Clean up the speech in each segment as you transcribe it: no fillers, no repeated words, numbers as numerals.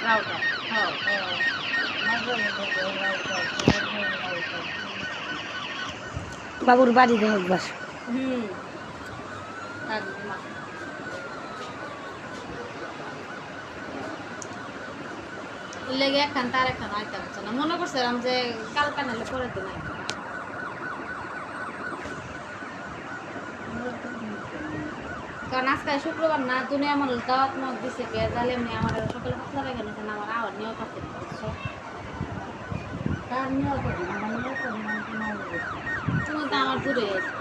router হ্যাঁ বাবুর বাড়ি দেখ একবার হুম লেগে একখান তার একখান আইতে হচ্ছে না মনে করছিলাম যে কালকা নাহলে পরের দিন আইতে কারণ আজকে শুক্রবার না তুমি আমার দাওয়াত মত দিছে কে জালে এমনি আমার সকালে পাতলা বেগে নিয়েছেন আমার আবার নিয়েও করতে পারছো তুমি তো আমার দূরে আছে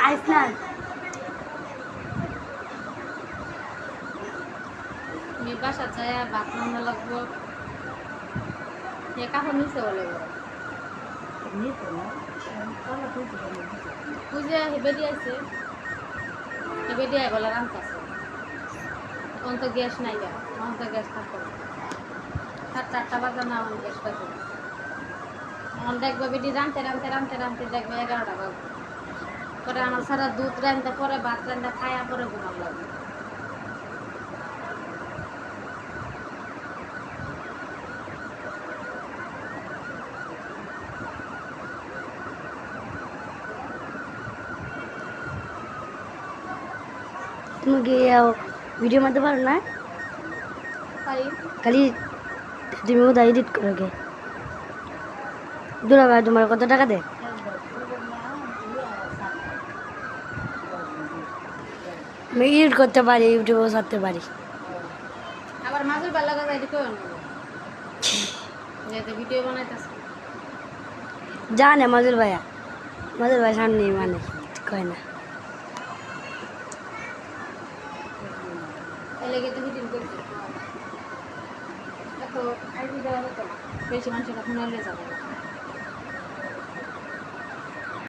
আইসলাম আমি বাসা চাই ভাত রান্না লাগবো কাপড় নিচে বলে বুঝে হেবে দিয়েছে হেবে দিয়ে বলে রান্তাছে তখন তো গ্যাস নাই যা তখন তো গ্যাস থাকবো সাত 4টা বাজে না আমার গ্যাস বাজে তখন দেখবো বেটি রানতে রানতে রানতে রানতে দেখবে 11টা বাজবে পরে আমার সারা দুধ রানতে পরে ভাত রানতে খায়া পরে ঘুমাম লাগবে তুমি কি ভিডিও মারতে পারো না পারি খালি তুমি ওটা এডিট করো গে দুলা ভাই তোমার কত টাকা দে আমি এডিট করতে পারি ইউটিউবেও ছাড়তে পারি আবার মাছের বেলা গাছ এটি করে নেবো যেহেতু ভিডিও বানাইতেছে জানে মাজুর ভাইয়া মাজুর ভাই সামনে মানে কয় না এলে গিয়ে তো ভিডিও করছি দেখো আইডি দেওয়া হতো না বেশি মানুষের এখন এলে যাবে না